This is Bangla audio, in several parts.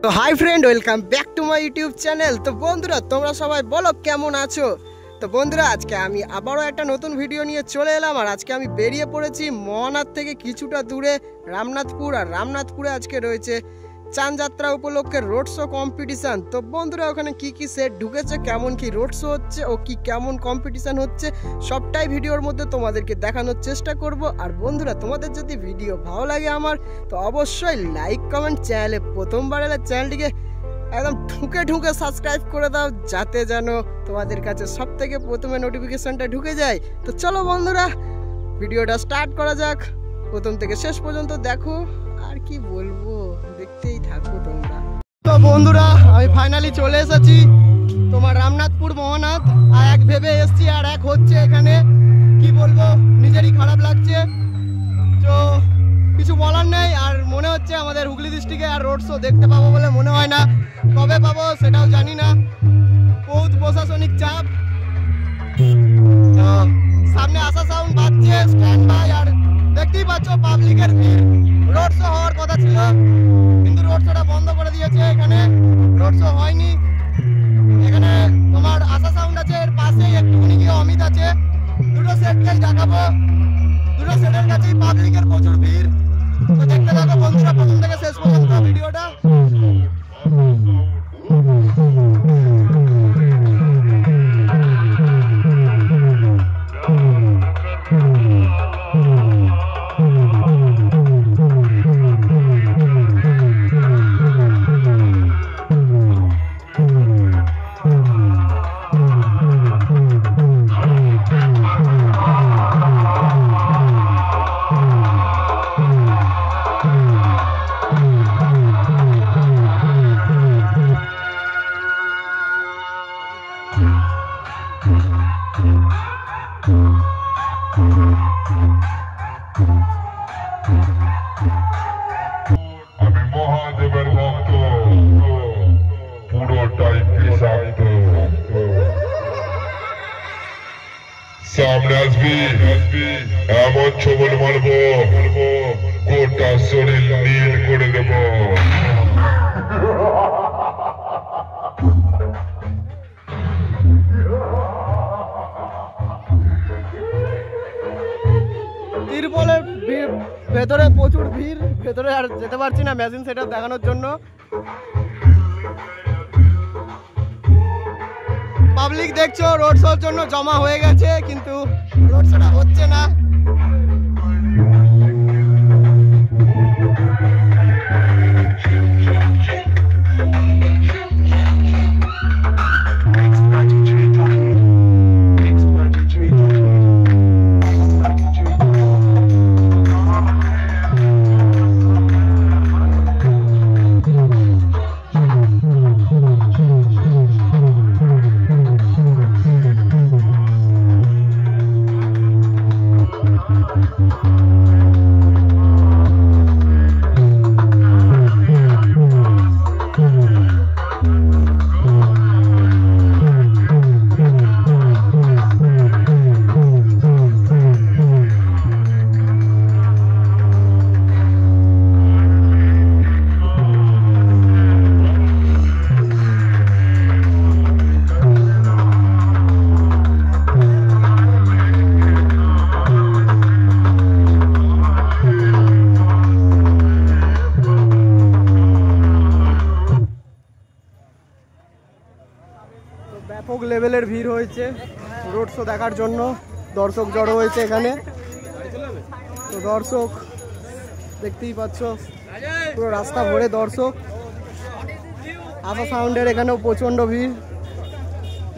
তো hi friend, welcome back to my YouTube channel. তো বন্ধুরা, তোমরা সবাই বলো কেমন আছো। তো বন্ধুরা, আজকে আমি আবারও একটা নতুন ভিডিও নিয়ে চলে এলাম। আর আজকে আমি বেরিয়ে পড়েছি মহানাথ থেকে কিছুটা দূরে রামনাথপুর। আর রামনাথপুরে আজকে রয়েছে চাঁদযাত্রা উপলক্ষে রোড শো কম্পিটিশান। তো বন্ধুরা, ওখানে কি কি সেট ঢুকেছে, কেমন কি রোড শো হচ্ছে ও কি কেমন কম্পিটিশান হচ্ছে, সবটাই ভিডিওর মধ্যে তোমাদেরকে দেখানোর চেষ্টা করব। আর বন্ধুরা, তোমাদের যদি ভিডিও ভালো লাগে আমার, তো অবশ্যই লাইক কমেন্ট, চ্যানেলে প্রথমবার এলে চ্যানেলটিকে একদম ঢুকে ঢুকে সাবস্ক্রাইব করে দাও, যাতে যেন তোমাদের কাছে সব থেকে প্রথমে নোটিফিকেশনটা ঢুকে যায়। তো চলো বন্ধুরা, ভিডিওটা স্টার্ট করা যাক। প্রথম থেকে শেষ পর্যন্ত দেখো, আর কি বলবো, দেখতেই থাকো তোমরা। তো বন্ধুরা, আমি ফাইনালি চলে এসেছি তোমার রামনাথপুর মহানাথ। আর এক ভেবে এসছি আর এক হচ্ছে, এখানে কি বলবো, নিজেরই খারাপ লাগছে। তো কিছু বলার নেই। আর মনে হচ্ছে আমাদের হুগলি ডিস্ট্রিক্টে আর রোড শো দেখতে পাবো বলে মনে হয় না। কবে পাবো সেটাও জানি না, বহুত প্রশাসনিক চাপ। সামনে আশা সাউন্ড বাজছে, স্ট্যান্ড বাই। আর দেখতেই পাচ্ছ পাবলিকের ভিড়। রোড শো হওয়ার কথা ছিল, কিন্তু রোড শোটা বন্ধ করে দিয়েছে। এখানে রোড শো হয়নি। এখানে তোমার আশা সাউন্ড আছে, এর পাশেই একটুখানি গিয়ে অমিত আছে। দুটো সেটকে দেখাবো, দুটো সেটের কাছেই পাবলিকের প্রচুর ভিড়। তো দেখতে থাকো বন্ধুরা, প্রথম থেকে শেষ পর্যন্ত ভিডিওটা। আমি মহাদেবের ভক্ত, পুরোটাই বিষাক্ত। সামনে আসবি, এমন ছবল মারবো, গোটা শরীর নীল করে দেব। তিরপলের ভেতরে প্রচুর ভিড়, ভেতরে আর যেতে পারছি না মেশিন সেটা দেখানোর জন্য। পাবলিক দেখছো রোড শোর জন্য জমা হয়ে গেছে, কিন্তু রোড শোটা হচ্ছে না। ব্যাপক লেভেলের ভিড় হয়েছে রোড শো দেখার জন্য। দর্শক জড়ো হয়েছে এখানে। তো দর্শক দেখতেই পাচ্ছ, পুরো রাস্তা ভরে দর্শক। আশা সাউন্ডের এখানেও প্রচণ্ড ভিড়,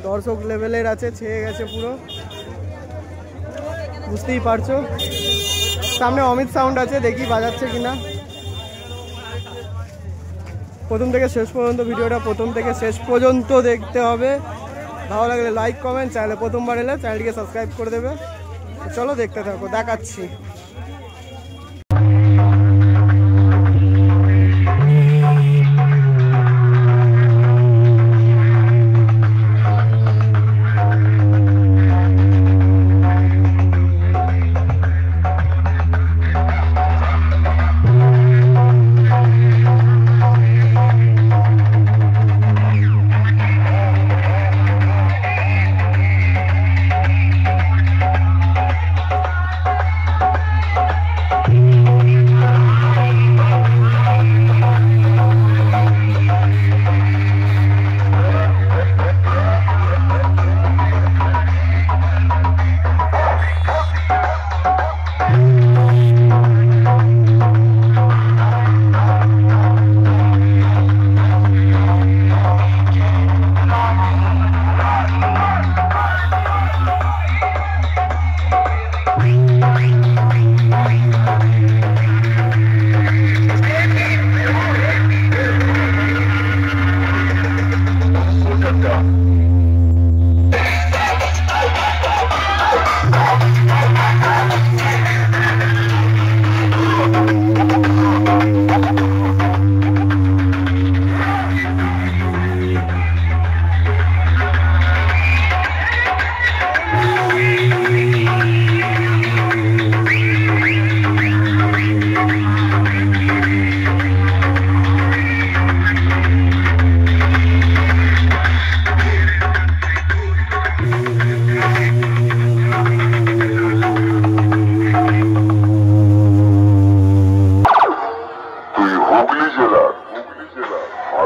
দর্শক লেভেলের আছে, ছেয়ে গেছে পুরো, বুঝতেই পারছো। সামনে অমিত সাউন্ড আছে, দেখি বাজাচ্ছে কিনা। প্রথম থেকে শেষ পর্যন্ত ভিডিওটা প্রথম থেকে শেষ পর্যন্ত দেখতে হবে। ভালো লাগলে লাইক কমেন্ট, চ্যানেলে প্রথমবার এলে চ্যানেলটিকে সাবস্ক্রাইব করে দেবে। চলো দেখতে থাকো, দেখাচ্ছি।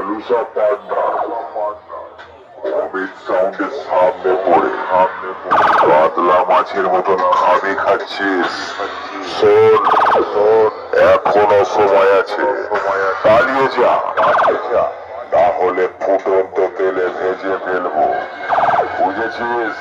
হালুসা পার্টনার অমিত সাউন্ডের সামনে পড়ে কাতলা মাছের মতন খাবি খাচ্ছিস। শোন শোন, এখনো সময় আছে, চালিয়ে যা, না হলে ফুটন্ত তেলে ভেজে ফেলবো, বুঝেছিস?